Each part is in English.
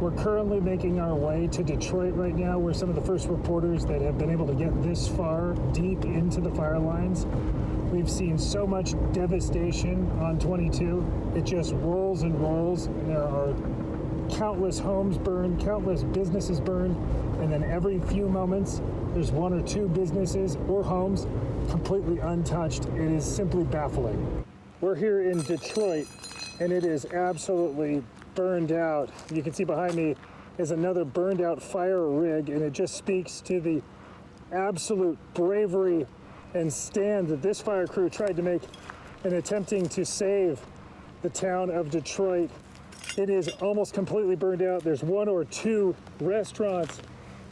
We're currently making our way to Detroit right now. We're some of the first reporters that have been able to get this far deep into the fire lines. We've seen so much devastation on 22. It just rolls and rolls. There are countless homes burned, countless businesses burned, and then every few moments there's one or two businesses or homes completely untouched. It is simply baffling. We're here in Detroit, and it is absolutely burned out. You can see behind me is another burned out fire rig, and it just speaks to the absolute bravery and stand that this fire crew tried to make in attempting to save the town of Detroit. It is almost completely burned out. There's one or two restaurants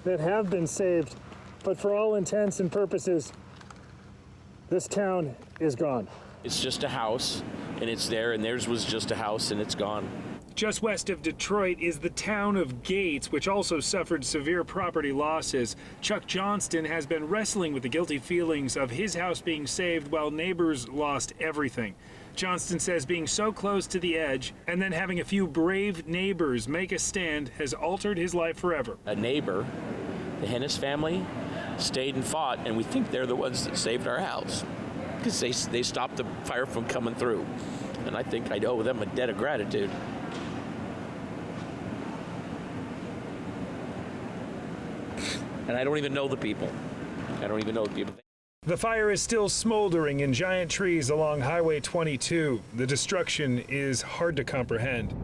that have been saved, but for all intents and purposes, this town is gone. It's just a house, and it's there, and theirs was just a house, and it's gone. Just west of Detroit is the town of Gates, which also suffered severe property losses. Chuck Johnston has been wrestling with the guilty feelings of his house being saved while neighbors lost everything. Johnston says being so close to the edge and then having a few brave neighbors make a stand has altered his life forever. A neighbor, the Hennis family, stayed and fought, and we think they're the ones that saved our house because they stopped the fire from coming through. And I think I owe them a debt of gratitude. And I don't even know the people. The fire is still smoldering in giant trees along Highway 22. The destruction is hard to comprehend.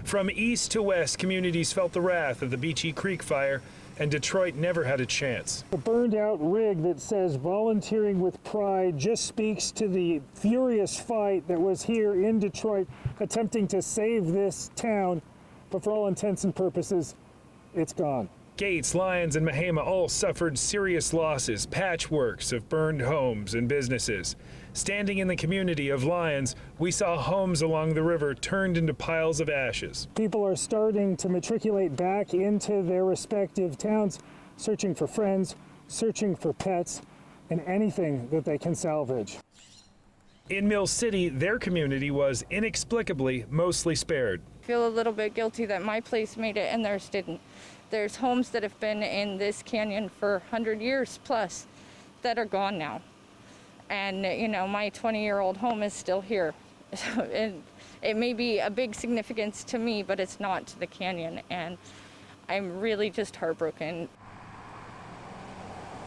From east to west, communities felt the wrath of the Beachy Creek fire, and Detroit never had a chance. A burned out rig that says volunteering with pride just speaks to the furious fight that was here in Detroit attempting to save this town, but for all intents and purposes, it's gone. Gates, Lyons, and Mahema all suffered serious losses, patchworks of burned homes and businesses. Standing in the community of Lyons, we saw homes along the river turned into piles of ashes. People are starting to matriculate back into their respective towns, searching for friends, searching for pets, and anything that they can salvage. In Mill City, their community was inexplicably mostly spared. I feel a little bit guilty that my place made it and theirs didn't. There's homes that have been in this canyon for 100 years plus that are gone now. And, you know, my 20-year-old home is still here. It may be a big significance to me, but it's not to the canyon. And I'm really just heartbroken.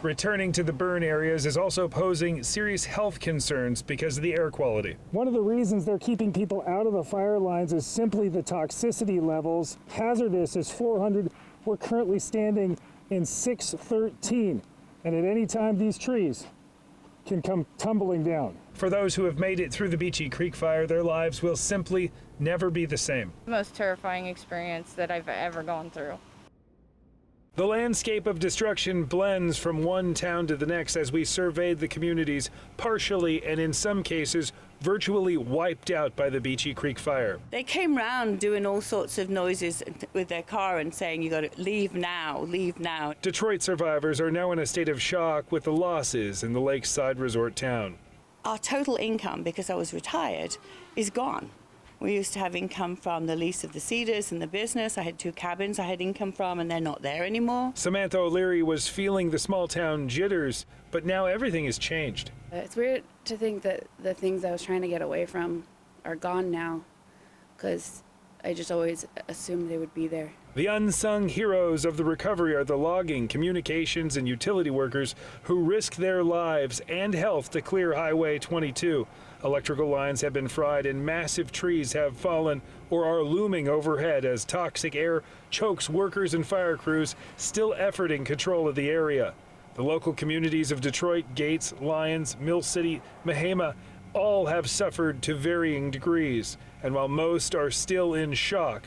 Returning to the burn areas is also posing serious health concerns because of the air quality. One of the reasons they're keeping people out of the fire lines is simply the toxicity levels. Hazardous is 400. We're currently standing in 613, and at any time these trees can come tumbling down. For those who have made it through the Beachy Creek fire, their lives will simply never be the same. The most terrifying experience that I've ever gone through. The landscape of destruction blends from one town to the next as we surveyed the communities partially and in some cases virtually wiped out by the Beachy Creek fire. They came round doing all sorts of noises with their car and saying, you got to leave now, leave now. Detroit survivors are now in a state of shock with the losses in the lakeside resort town. Our total income, because I was retired, is gone. We used to have income from the lease of the Cedars and the business. I had 2 cabins I had income from, and they're not there anymore. Samantha O'Leary was feeling the small town jitters, but now everything has changed. It's weird to think that the things I was trying to get away from are gone now, because I just always assumed they would be there. The unsung heroes of the recovery are the logging, communications, and utility workers who risk their lives and health to clear Highway 22. Electrical lines have been fried and massive trees have fallen or are looming overhead as toxic air chokes workers and fire crews still efforting control of the area. The local communities of Detroit, Gates, Lyons, Mill City, Mahema all have suffered to varying degrees. And while most are still in shock,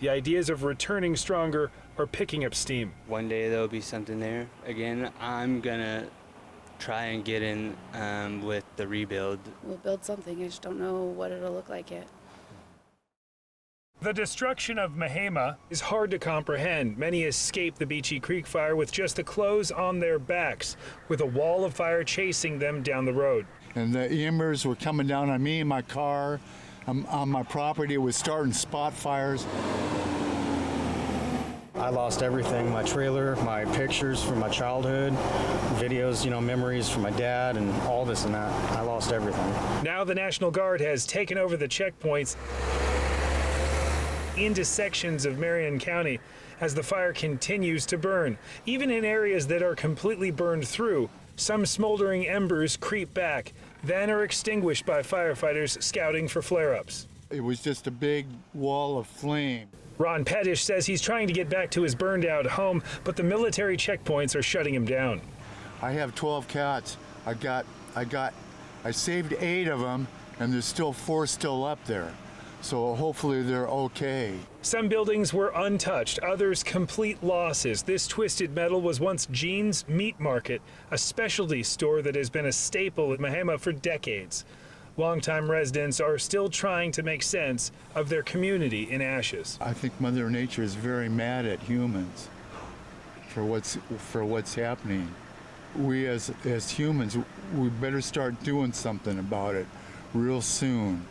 the ideas of returning stronger are picking up steam. One day there'll be something there. Again, I'm gonna try and get in with the rebuild. We'll build something, I just don't know what it'll look like yet. The destruction of Mahema is hard to comprehend. Many escaped the Beachy Creek fire with just the clothes on their backs, with a wall of fire chasing them down the road. And the embers were coming down on me and my car. on my property. It was starting spot fires. I lost everything, my trailer, my pictures from my childhood, videos, memories from my dad, and all this and that. I lost everything. Now the National Guard has taken over the checkpoints into sections of Marion County as the fire continues to burn. Even in areas that are completely burned through, some smoldering embers creep back, then are extinguished by firefighters scouting for flare-ups. It was just a big wall of flame. Ron Pettish says he's trying to get back to his burned out home, but the military checkpoints are shutting him down. I have 12 cats. I saved 8 of them, and there's still 4 still up there. So hopefully they're okay. Some buildings were untouched, others complete losses. This Twisted Metal was once Gene's Meat Market, a specialty store that has been a staple at Mahama for decades. Longtime residents are still trying to make sense of their community in ashes. I think Mother Nature is very mad at humans for what's happening. We as humans, we better start doing something about it real soon.